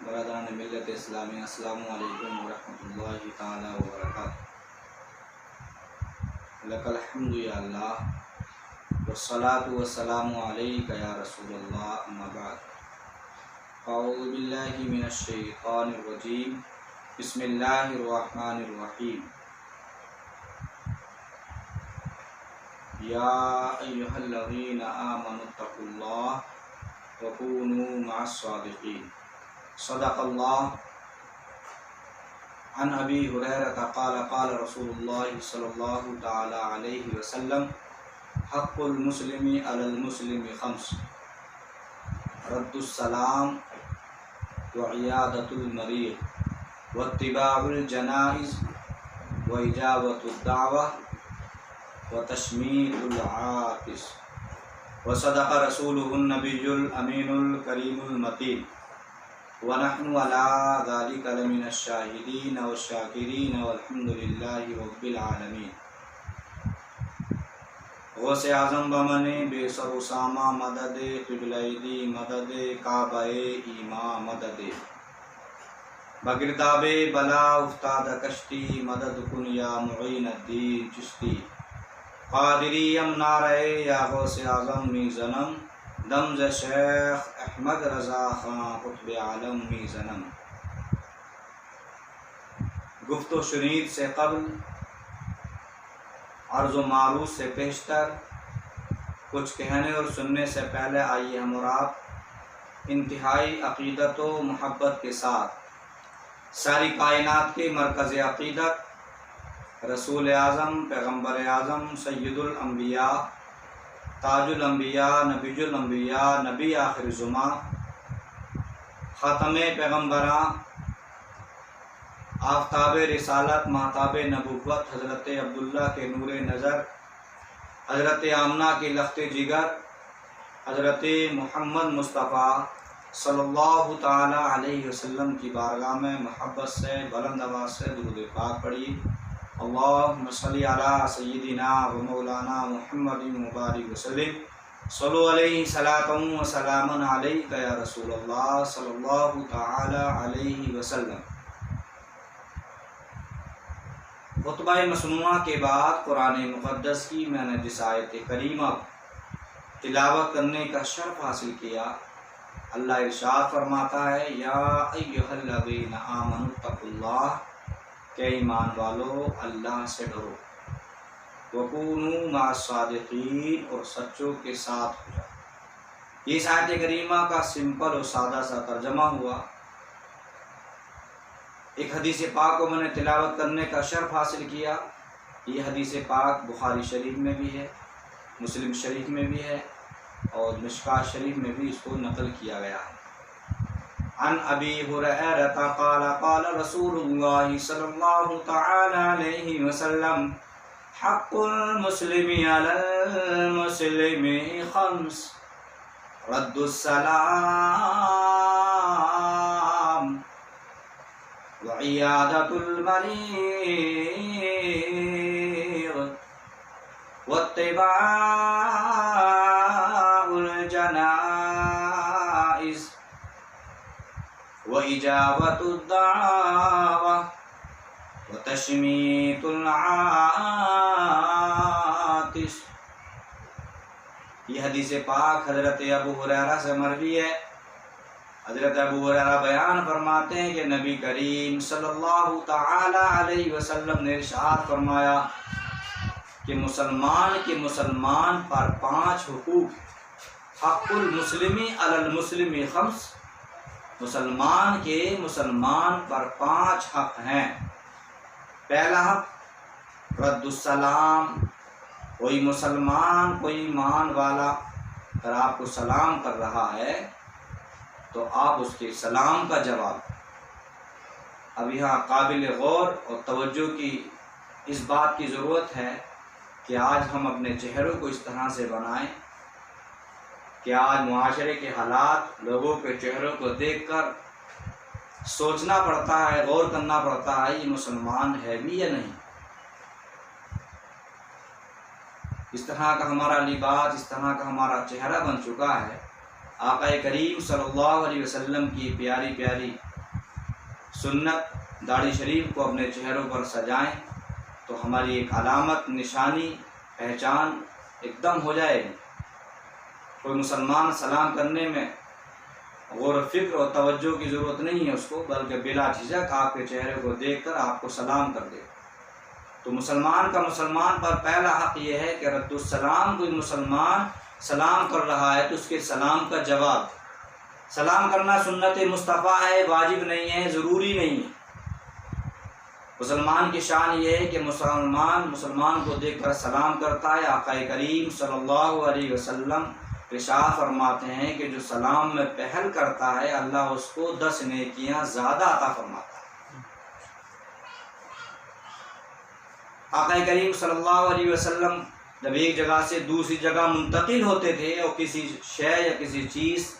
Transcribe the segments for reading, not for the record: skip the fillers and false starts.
برادران ملت اسلامی، السلام علیکم ورحمۃ اللہ تعالی وبرکاتہ۔ لک الحمد یا اللہ والصلاۃ والسلام علیک یا رسول اللہ، اما بعد۔ اعوذ باللہ من الشیطان الرجیم، بسم اللہ الرحمن الرحیم۔ یا ایھا الذین آمنوا اتقوا اللہ وکونوا مع الصادقین۔ صدق اللہ۔ عن ابی ہریرہ قال قال رسول اللہ صلی اللہ تعالی علیہ وسلم، حق المسلم علی المسلم خمس: رد السلام وعیادۃ المریض واتباع الجنائز واجابۃ الدعوہ وتشمیت العاطس۔ وصدق رسولہ النبی الامین الکریم المتین، ونحن علی ذلک لمن الشاہدین والشاکرین والحمد للہ رب العالمین۔ غوث اعظم بمن بے سر اسامہ مدد، قبلہ دی مدد، کعبہ ایما مدد، بگرداب بلا افتاد کشتی، مدد کن یا معین الدین چشتی۔ قادری یم نعرہ یا غوث اعظم می زنم، دمز شیخ احمد رضا خان قطب عالم می زنم۔ گفت و شنید سے قبل، عرض و معروض سے پیشتر، کچھ کہنے اور سننے سے پہلے آئیے ہم اور آپ انتہائی عقیدت و محبت کے ساتھ ساری کائنات کے مرکز عقیدت، رسول اعظم، پیغمبر اعظم، سید الانبیاء، تاج الانبیاء، نبی الانبیاء، نبی آخر زماں، خاتم پیغمبراں، آفتاب رسالت، مہتاب نبوت، حضرت عبداللہ کے نور نظر، حضرت آمنہ کے لخت جگر، حضرت محمد مصطفیٰ صلی اللہ تعالی علیہ وسلم کی بارگاہ میں محبت سے بلند آواز سے درود پاک پڑھی۔ اللہم صلی علی سیدنا و مولانا محمد مبارک وسلم، صلو علیہ صلاۃ و سلام علیک یا رسول اللہ صلی اللہ تعالی علیہ وسلم۔ خطبہ مسنونہ کے بعد قرآن مقدس کی میں نے جس آیت کریمہ تلاوت کرنے کا شرف حاصل کیا، اللہ ارشاد فرماتا ہے، یا ایھا الذین آمنوا اتقوا اللہ، کہ ایمان والو اللہ سے ڈرو، وکونوا مع الصادقین، اور سچوں کے ساتھ ہو جاؤ۔ اس آیت کریمہ کا سمپل اور سادہ سا ترجمہ ہوا۔ ایک حدیث پاک کو میں نے تلاوت کرنے کا شرف حاصل کیا۔ یہ حدیث پاک بخاری شریف میں بھی ہے، مسلم شریف میں بھی ہے، اور مشکوٰۃ شریف میں بھی اس کو نقل کیا گیا ہے۔ عن ابی ہریرہ قال قال رسول اللہ صلی اللہ تعالی علیہ وسلم، حق المسلم علی المسلم خمس: رد السلام وعیادۃ المریض واتباع الجنائز وإجابۃ الدعوہ وتشمیت العاطس۔ یہ حدیث پاک حضرت ابو ہریرہ سے مروی ہے۔ حضرت ابو ہریرہ بیان فرماتے ہیں کہ نبی کریم صلی اللہ تعالی علیہ وسلم نے ارشاد فرمایا کہ مسلمان پر 5 حقوق ہیں۔ حق المسلم علی المسلم خمس: مسلمان پر 5 حق ہیں۔ پہلا حق رد السلام، کوئی مسلمان، کوئی ایمان والا اگر آپ کو سلام کر رہا ہے تو آپ اس کے سلام کا جواب دیں۔ اب یہاں قابل غور اور توجہ کی اس بات کی ضرورت ہے کہ آج ہم اپنے چہروں کو اس طرح سے بنائیں کہ آج معاشرے کے حالات، لوگوں کے چہروں کو دیکھ کر سوچنا پڑتا ہے، غور کرنا پڑتا ہے، یہ مسلمان ہے بھی یا نہیں۔ اس طرح کا ہمارا لباس، اس طرح کا ہمارا چہرہ بن چکا ہے۔ آقا کریم صلی اللہ علیہ وسلم کی پیاری پیاری سنت داڑھی شریف کو اپنے چہروں پر سجائیں تو ہماری ایک علامت، نشانی، پہچان ایک دم ہو جائے گی۔ کوئی مسلمان سلام کرنے میں غور و فکر اور توجہ کی ضرورت نہیں ہے اس کو، بلکہ بلا جھجک آپ کے چہرے کو دیکھ کر آپ کو سلام کر دے۔ تو مسلمان کا مسلمان پر پہلا حق یہ ہے کہ رد السلام، کوئی مسلمان سلام کر رہا ہے تو اس کے سلام کا جواب۔ سلام کرنا سنت مصطفیٰ ہے، واجب نہیں ہے، ضروری نہیں ہے۔ مسلمان کی شان یہ ہے کہ مسلمان کو دیکھ کر سلام کرتا ہے۔ آقا کریم صلی اللہ علیہ وسلم ارشاد فرماتے ہیں کہ جو سلام میں پہل کرتا ہے اللہ اس کو 10 نیکیاں زیادہ عطا فرماتا ہے۔ آقا کریم صلی اللہ علیہ وسلم جب ایک جگہ سے دوسری جگہ منتقل ہوتے تھے اور کسی شے یا کسی چیز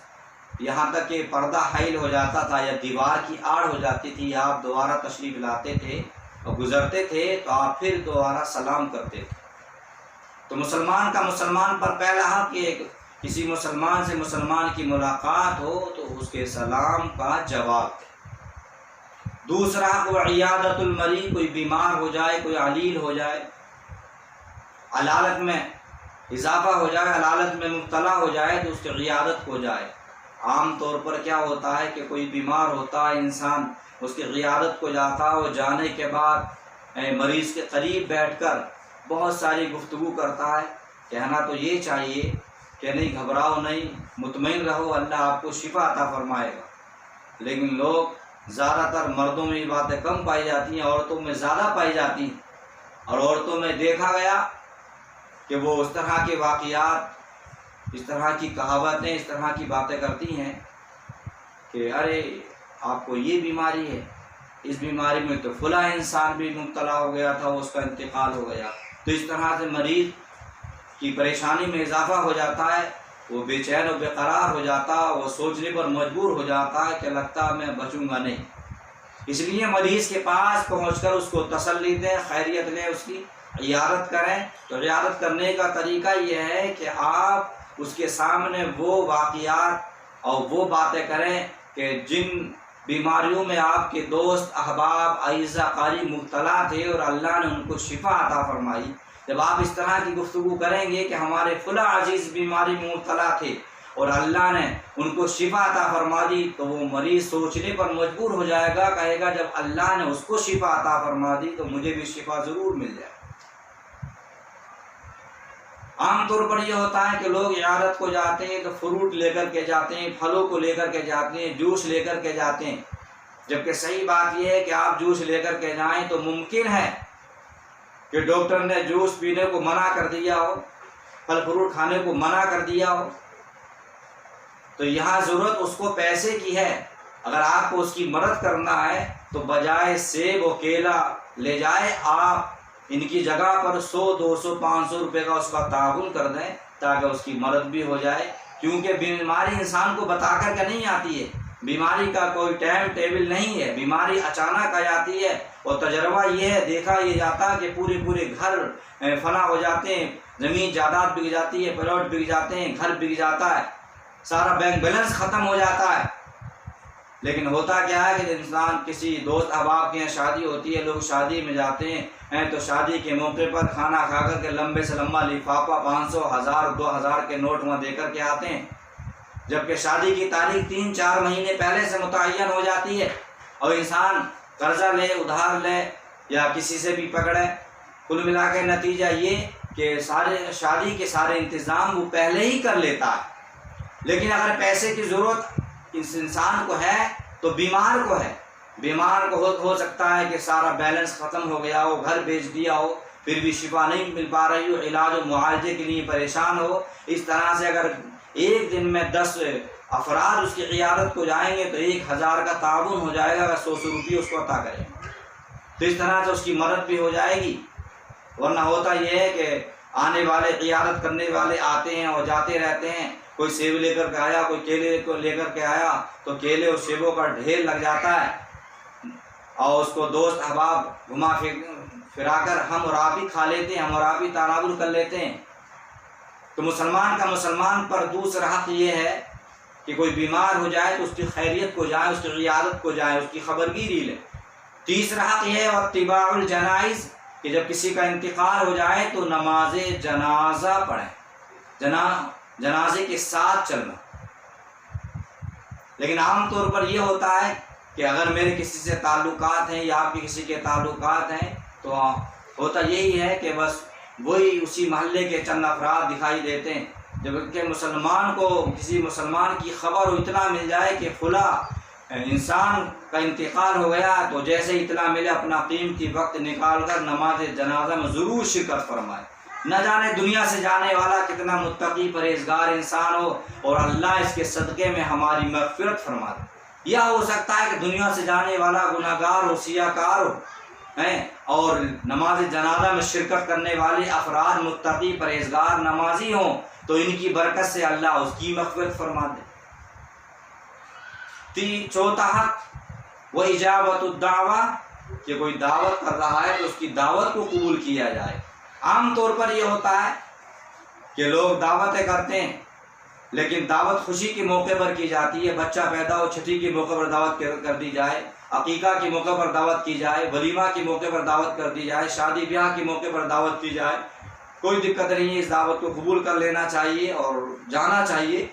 یہاں تک کہ پردہ حائل ہو جاتا تھا یا دیوار کی آڑ ہو جاتی تھی، آپ دوبارہ تشریف لاتے تھے اور گزرتے تھے تو آپ پھر دوبارہ سلام کرتے تھے۔ تو مسلمان کا مسلمان پر پہلا حق یہ کہ کسی مسلمان سے مسلمان کی ملاقات ہو تو اس کے سلام کا جواب دے۔ دوسرا حق عیادت المریض، کوئی بیمار ہو جائے، کوئی علیل ہو جائے، علالت میں اضافہ ہو جائے، علالت میں مبتلا ہو جائے تو اس کی عیادت ہو جائے۔ عام طور پر کیا ہوتا ہے کہ کوئی بیمار ہوتا ہے، انسان اس کی عیادت کو جاتا ہے اور جانے کے بعد مریض کے قریب بیٹھ کر بہت ساری گفتگو کرتا ہے۔ کہنا تو یہ چاہیے کہ نہیں گھبراؤ نہیں، مطمئن رہو، اللہ آپ کو شفا عطا فرمائے گا۔ لیکن لوگ زیادہ تر مردوں میں یہ باتیں کم پائی جاتی ہیں، عورتوں میں زیادہ پائی جاتی ہیں، اور عورتوں میں دیکھا گیا کہ وہ اس طرح کے واقعات، اس طرح کی کہاوتیں، اس طرح کی باتیں کرتی ہیں کہ ارے آپ کو یہ بیماری ہے، اس بیماری میں تو فلاں انسان بھی مبتلا ہو گیا تھا، اس کا انتقال ہو گیا۔ تو اس طرح سے مریض کی پریشانی میں اضافہ ہو جاتا ہے، وہ بے چین و بے قرار ہو جاتا ہے، وہ سوچنے پر مجبور ہو جاتا ہے کہ لگتا ہے میں بچوں گا نہیں۔ اس لیے مریض کے پاس پہنچ کر اس کو تسلی دیں، خیریت لیں، اس کی عیادت کریں۔ تو عیادت کرنے کا طریقہ یہ ہے کہ آپ اس کے سامنے وہ واقعات اور وہ باتیں کریں کہ جن بیماریوں میں آپ کے دوست، احباب، اعزہ قاری مبتلا تھے اور اللہ نے ان کو شفا عطا فرمائی۔ جب آپ اس طرح کی گفتگو کریں گے کہ ہمارے فلاں عزیز بیماری میں مبتلا تھے اور اللہ نے ان کو شفا عطا فرما دی، تو وہ مریض سوچنے پر مجبور ہو جائے گا، کہے گا جب اللہ نے اس کو شفا عطا فرما دی تو مجھے بھی شفا ضرور مل جائے۔ عام طور پر یہ ہوتا ہے کہ لوگ عیادت کو جاتے ہیں تو فروٹ لے کر کے جاتے ہیں، پھلوں کو لے کر کے جاتے ہیں، جوس لے کر کے جاتے ہیں، جبکہ صحیح بات یہ ہے کہ آپ جوس لے کر کے جائیں تو ممکن ہے کہ ڈاکٹر نے جوس پینے کو منع کر دیا ہو، پھل فروٹ کھانے کو منع کر دیا ہو، تو یہاں ضرورت اس کو پیسے کی ہے۔ اگر آپ کو اس کی مدد کرنا ہے تو بجائے سیب و کیلا لے جائے، آپ ان کی جگہ پر 100، 200، 500 روپے کا اس کا تعاون کر دیں تاکہ اس کی مدد بھی ہو جائے۔ کیونکہ بیماری انسان کو بتا کر کے نہیں آتی ہے، بیماری کا کوئی ٹائم ٹیبل نہیں ہے، بیماری اچانک آ جاتی ہے۔ اور تجربہ یہ ہے، دیکھا یہ جاتا کہ پورے گھر فنا ہو جاتے ہیں، زمین جائیداد بک جاتی ہے، پلاٹ بک جاتے ہیں، گھر بک جاتا ہے، سارا بینک بیلنس ختم ہو جاتا ہے۔ لیکن ہوتا کیا ہے کہ انسان کسی دوست احباب کے یہاں شادی ہوتی ہے، لوگ شادی میں جاتے ہیں تو شادی کے موقع پر کھانا کھا کر کے لمبے سے لمبا لفافہ 500، 1000، 2000 کے نوٹ وہاں دے کر کے آتے ہیں، جبکہ شادی کی تاریخ 3-4 مہینے پہلے سے متعین ہو جاتی ہے، اور انسان قرضہ لے، ادھار لے یا کسی سے بھی پکڑے۔ کل ملا کے نتیجہ یہ کہ شادی کے سارے انتظام وہ پہلے ہی کر لیتا ہے۔ لیکن اگر پیسے کی ضرورت اس انسان کو ہے تو بیمار کو ہے، بیمار کو ہو سکتا ہے کہ سارا بیلنس ختم ہو گیا ہو، گھر بیچ دیا ہو، پھر بھی شفا نہیں مل پا رہی ہو، علاج و معالجے کے لیے پریشان ہو۔ اس طرح سے اگر ایک دن میں 10 افراد اس کی عیادت کو جائیں گے تو 1000 کا تعاون ہو جائے گا، اگر 100 روپئے اس کو عطا کریں تو اس طرح سے اس کی مدد بھی ہو جائے گی۔ ورنہ ہوتا یہ ہے کہ آنے والے عیادت کرنے والے آتے ہیں اور جاتے رہتے ہیں، کوئی سیب لے کر کے آیا، کوئی کیلے کو لے کر کے آیا تو کیلے اور سیبوں کا ڈھیر لگ جاتا ہے، اور اس کو دوست احباب گھما پھرا کر ہم اور آپ ہی کھا لیتے ہیں، ہم اور آپ ہی تناول کر لیتے ہیں۔ تو مسلمان کا مسلمان پر دوسرا حق یہ ہے کہ کہ کوئی بیمار ہو جائے تو اس کی خیریت کو جائیں، اس کی عیادت کو جائیں، اس کی خبرگیری لیں۔ تیسرا حق یہ ہے اتباع الجنائز کہ جب کسی کا انتقال ہو جائے تو نماز جنازہ پڑھیں، جنازے کے ساتھ چلنا۔ لیکن عام طور پر یہ ہوتا ہے کہ اگر میرے کسی سے تعلقات ہیں یا آپ کے کسی کے تعلقات ہیں تو ہوتا یہی ہے کہ بس وہی اسی محلے کے چند افراد دکھائی دیتے ہیں، جبکہ مسلمان کو کسی مسلمان کی خبر اتنا مل جائے کہ فلاں انسان کا انتقال ہو گیا تو جیسے اطلاع ملے اپنا قیمتی وقت نکال کر نماز جنازہ میں ضرور شرکت فرمائے۔ نہ جانے دنیا سے جانے والا کتنا متقی پرہیزگار انسان ہو اور اللہ اس کے صدقے میں ہماری مغفرت فرما دے۔ یا ہو سکتا ہے کہ دنیا سے جانے والا گناہ گار ہو، سیاہ کار ہو اور نماز جنازہ میں شرکت کرنے والے افراد متقی پرہیزگار نمازی ہوں تو ان کی برکت سے اللہ اس کی مغفرت فرما دے۔ چوتھا حق وہ اجابت الدعوہ کہ کوئی دعوت کر رہا ہے تو اس کی دعوت کو قبول کیا جائے۔ عام طور پر یہ ہوتا ہے کہ لوگ دعوتیں کرتے ہیں لیکن دعوت خوشی کے موقع پر کی جاتی ہے، بچہ پیدا ہو چھٹی کے موقع پر دعوت کر دی جائے، عقیقہ کے موقع پر دعوت کی جائے، ولیمہ کے موقع پر دعوت کر دی جائے، شادی بیاہ کے موقع پر دعوت کی جائے، کوئی دقت نہیں ہے، اس دعوت کو قبول کر لینا چاہیے اور جانا چاہیے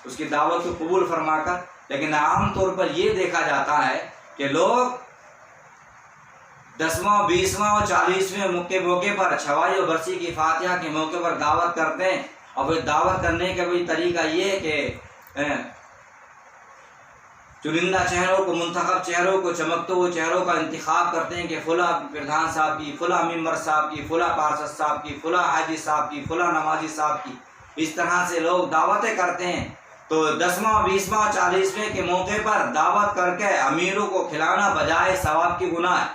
اس کی دعوت کو قبول فرما کر۔ لیکن عام طور پر یہ دیکھا جاتا ہے کہ لوگ 10واں 20واں اور 40ویں کے موقع پر چھوائی و برسی کی فاتحہ کے موقع پر دعوت کرتے ہیں، اور پھر دعوت کرنے کا بھی طریقہ یہ کہ چنندہ چہروں کو، منتخب چہروں کو، چمکتے ہوئے چہروں کا انتخاب کرتے ہیں کہ فلاں پردھان صاحب کی، فلاں ممبر صاحب کی، فلاں پارشد صاحب کی، فلاں حاجی صاحب کی، فلاں نمازی صاحب کی۔ اس طرح سے لوگ دعوتیں کرتے ہیں تو 10واں 20واں 40ویں کے موقع پر دعوت کر کے امیروں کو کھلانا بجائے ثواب کی گناہ ہے،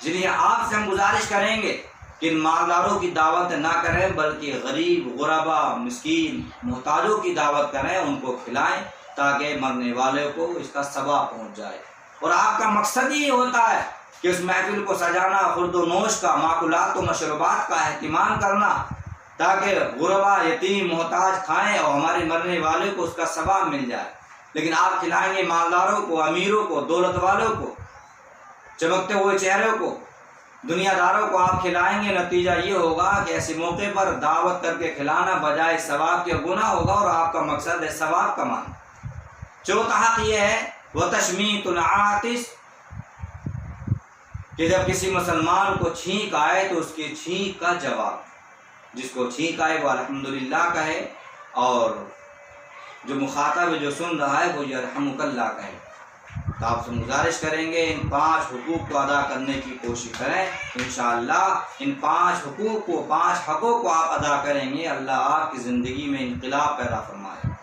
جنہیں آپ سے ہم گزارش کریں گے کہ ان مالداروں کی دعوت نہ کریں بلکہ غریب، غربا، مسکین، محتاجوں کی دعوت کریں، ان کو کھلائیں تاکہ مرنے والے کو اس کا ثواب پہنچ جائے۔ اور آپ کا مقصد ہی ہوتا ہے کہ اس محفل کو سجانا، خورد و نوش کا، ماکولات و مشروبات کا اہتمام کرنا تاکہ غربا، یتیم، محتاج کھائیں اور ہمارے مرنے والے کو اس کا ثواب مل جائے۔ لیکن آپ کھلائیں گے مالداروں کو، امیروں کو، دولت والوں کو، چمکتے ہوئے چہروں کو، دنیا داروں کو آپ کھلائیں گے، نتیجہ یہ ہوگا کہ ایسے موقع پر دعوت کر کے کھلانا بجائے ثواب کے گناہ ہوگا اور آپ کا مقصد ہے ثواب کمانا۔ چوتھا حق یہ ہے وہ تشمیت العاطس کہ جب کسی مسلمان کو چھینک آئے تو اس کی چھینک کا جواب، جس کو چھینک آئے وہ الحمدللہ کہے، اور جو مخاطب ہے، جو سن رہا ہے، وہ یرحمک اللہ کہے۔ تو آپ سے گزارش کریں گے ان 5 حقوق کو ادا کرنے کی کوشش کریں، انشاءاللہ ان 5 حقوق کو، 5 حقوق کو آپ ادا کریں گے، اللہ آپ کی زندگی میں انقلاب پیدا فرمائے۔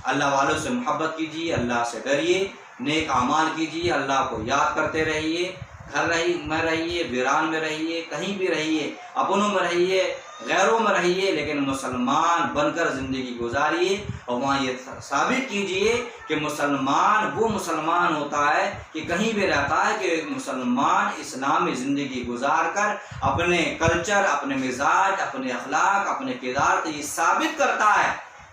اللہ والوں سے محبت کیجیے، اللہ سے ڈریے، نیک اعمال کیجیے، اللہ کو یاد کرتے رہیے، گھر میں رہیے، ویران میں رہیے، کہیں بھی رہیے، اپنوں میں رہیے، غیروں میں رہیے، لیکن مسلمان بن کر زندگی گزاریے، اور وہاں یہ ثابت کیجیے کہ مسلمان وہ مسلمان ہوتا ہے کہ کہیں بھی رہتا ہے کہ مسلمان اسلامی زندگی گزار کر اپنے کلچر، اپنے مزاج، اپنے اخلاق، اپنے کردار سے یہ ثابت کرتا ہے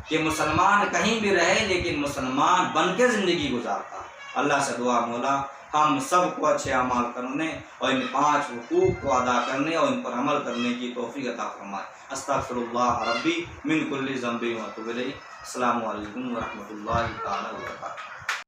کہ مسلمان کہیں بھی رہے لیکن مسلمان بن کے زندگی گزارتا ہے۔ اللہ سے دعا مولا ہم سب کو اچھے اعمال کرنے اور ان 5 حقوق کو ادا کرنے اور ان پر عمل کرنے کی توفیق عطا فرمائے۔ استغفر اللہ ربی من کل ذنب و اتوب الیہ۔ السلام علیکم ورحمۃ اللہ تعالی وبرکاتہ۔